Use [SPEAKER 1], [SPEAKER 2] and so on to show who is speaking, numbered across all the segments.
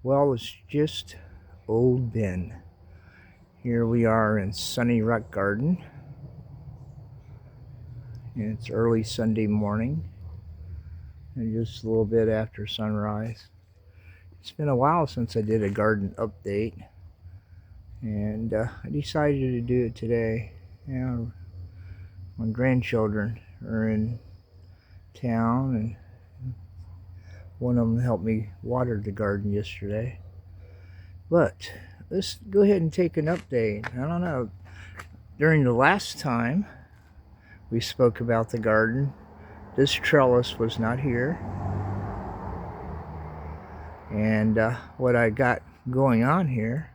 [SPEAKER 1] Well, it's just old Ben. Here we are in Sonny Rock Garden, and it's early Sunday morning, and just a little bit after sunrise. It's been a while since I did a garden update, and I decided to do it today. You know, my grandchildren are in town, and one of them helped me water the garden yesterday. But let's go ahead and take an update. I don't know, during the last time we spoke about the garden, this trellis was not here. And what I got going on here,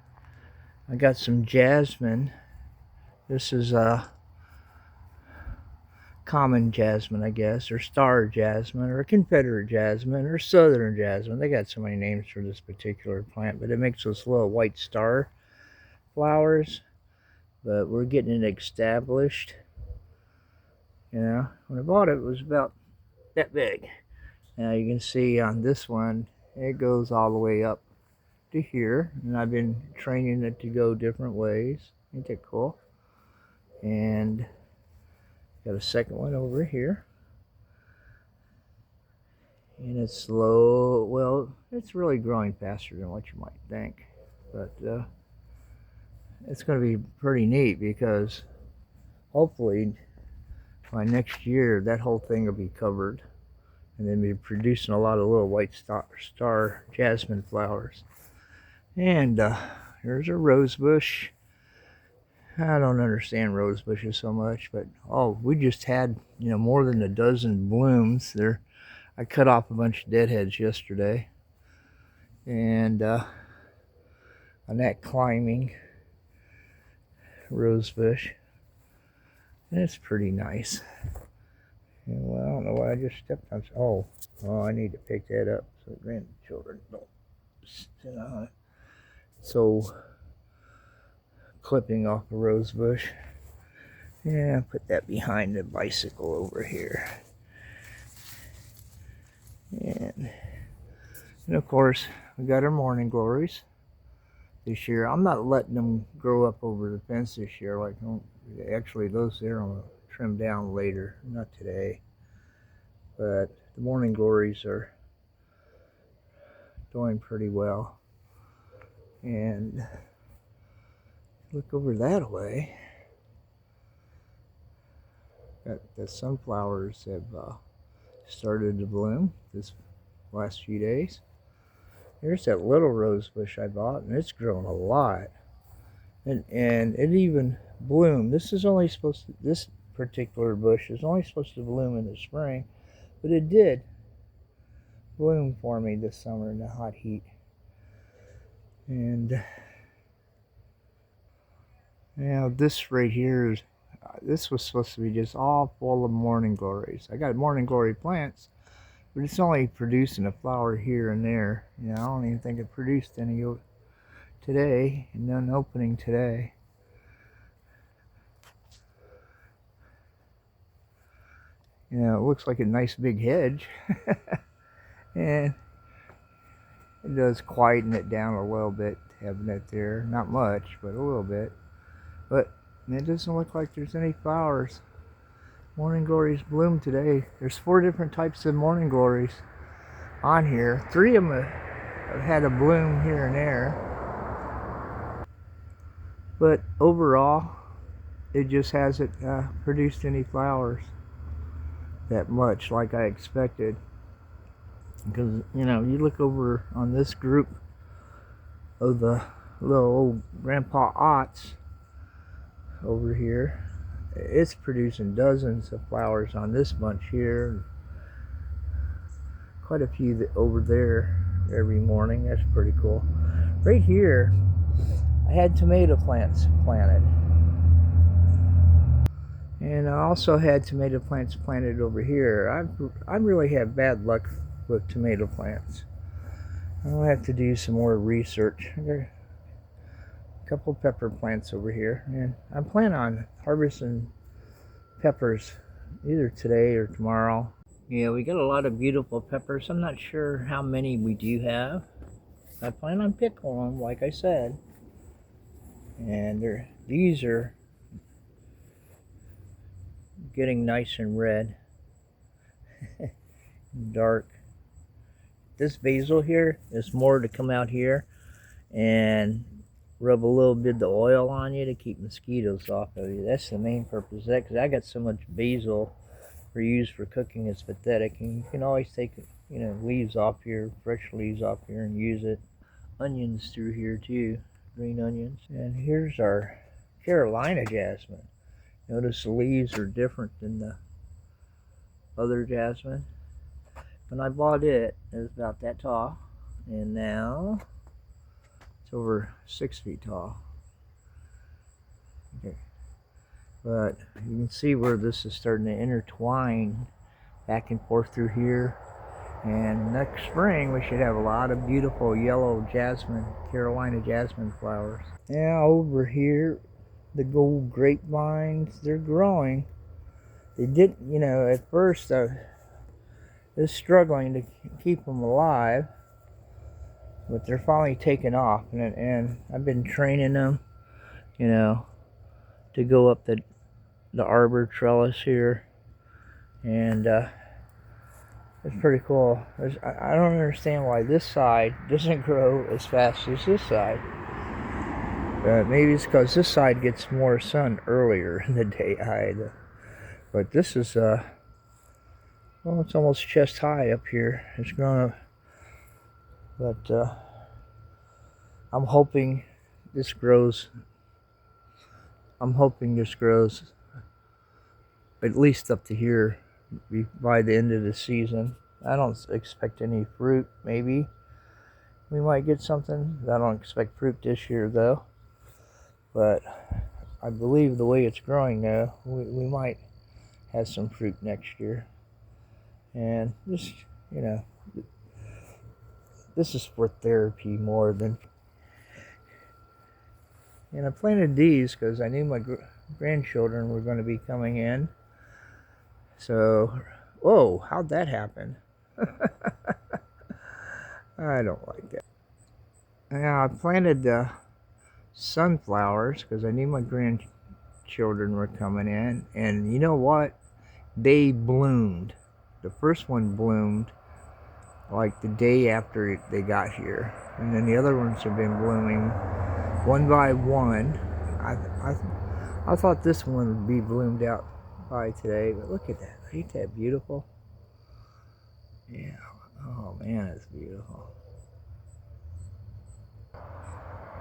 [SPEAKER 1] I got some jasmine. This is a common jasmine, I guess, or star jasmine, or Confederate jasmine, or southern jasmine. They got so many names for this particular plant, but it makes those little white star flowers. But we're getting it established. You know, when I bought it, it was about that big. Now you can see on this one, it goes all the way up to here, and I've been training it to go different ways. Ain't that cool? And got a second one over here, and it's slow. Well, it's really growing faster than what you might think, but it's going to be pretty neat because hopefully by next year that whole thing will be covered, and then be producing a lot of little white star jasmine flowers. And here's a rose bush. I don't understand rose bushes so much, but we just had, more than a dozen blooms there. I cut off a bunch of deadheads yesterday, and on that climbing rose bush, and it's pretty nice. And, well, I don't know why I just stepped on. I need to pick that up so grandchildren don't sit on it. So, clipping off a rose bush. Yeah, put that behind the bicycle over here. And of course, we got our morning glories this year. I'm not letting them grow up over the fence this year. Actually, those there I'm going to trim down later, not today. But the morning glories are doing pretty well. And look over that way. The sunflowers have started to bloom this last few days. Here's that little rose bush I bought, and it's grown a lot. And it even bloomed. This particular bush is only supposed to bloom in the spring, but it did bloom for me this summer in the hot heat. And this right here is, this was supposed to be just all full of morning glories. I got morning glory plants, but it's only producing a flower here and there. I don't even think it produced any today, and none opening today. It looks like a nice big hedge. And it does quieten it down a little bit, having it there. Not much, but a little bit. But it doesn't look like there's any flowers. Morning glories bloom today. There's 4 different types of morning glories on here. 3 of them have had a bloom here and there. But overall, it just hasn't produced any flowers that much like I expected. Because, you look over on this group of the little old Grandpa Otts over here, it's producing dozens of flowers on this bunch here. Quite a few over there every morning. That's pretty cool. Right here, I had tomato plants planted. And I also had tomato plants planted over here. I really have bad luck with tomato plants. I'll have to do some more research. I got a couple pepper plants over here, and I plan on harvesting peppers either today or tomorrow. Yeah, we got a lot of beautiful peppers. I'm not sure how many we do have, I plan on pickling them, like I said. And these are getting nice and red, dark. This basil here is more to come out here and rub a little bit of the oil on you to keep mosquitoes off of you. That's the main purpose of that, because I got so much basil for use for cooking, it's pathetic. And you can always take, leaves off here, fresh leaves off here, and use it. Onions through here too, green onions. And here's our Carolina jasmine. Notice the leaves are different than the other jasmine. When I bought it, it was about that tall, and now it's over 6 feet tall. Okay. But you can see where this is starting to intertwine back and forth through here. And next spring we should have a lot of beautiful yellow jasmine, Carolina jasmine flowers. Now over here, the gold grapevines, they're growing. They didn't, at first I was struggling to keep them alive, but they're finally taking off, and I've been training them, to go up the arbor trellis here, and it's pretty cool. I don't understand why this side doesn't grow as fast as this side. Maybe it's because this side gets more sun earlier in the day. But this is, well, it's almost chest high up here. It's grown up. But I'm hoping this grows. I'm hoping this grows at least up to here by the end of the season. I don't expect any fruit. Maybe we might get something. I don't expect fruit this year though. But I believe the way it's growing now, we might have some fruit next year. And this, this is for therapy more than. And I planted these because I knew my grandchildren were going to be coming in. So, whoa, how'd that happen? I don't like that. Now, I planted the sunflowers because I knew my grandchildren were coming in. And you know what? They bloomed. The first one bloomed like the day after they got here. And then the other ones have been blooming one by one. I thought this one would be bloomed out by today, but look at that. Ain't that beautiful? Yeah. Oh man, it's beautiful.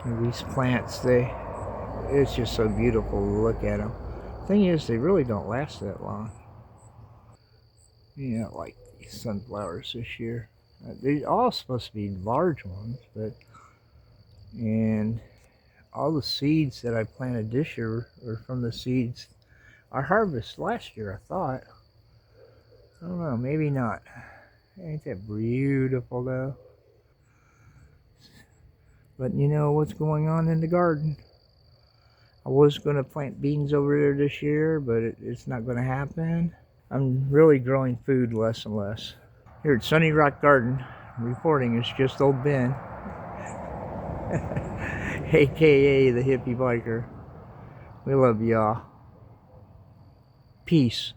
[SPEAKER 1] And these plants, it's just so beautiful to look at them. Thing is, they really don't last that long. Yeah, like these sunflowers this year. They're all supposed to be large ones, and all the seeds that I planted this year were from the seeds I harvested last year, I thought. I don't know, maybe not. Ain't that beautiful though? But you know what's going on in the garden. I was going to plant beans over there this year, but it's not going to happen. I'm really growing food less and less. Here at Sunny Rock Garden, reporting is just old Ben, aka the hippie biker. We love y'all. Peace.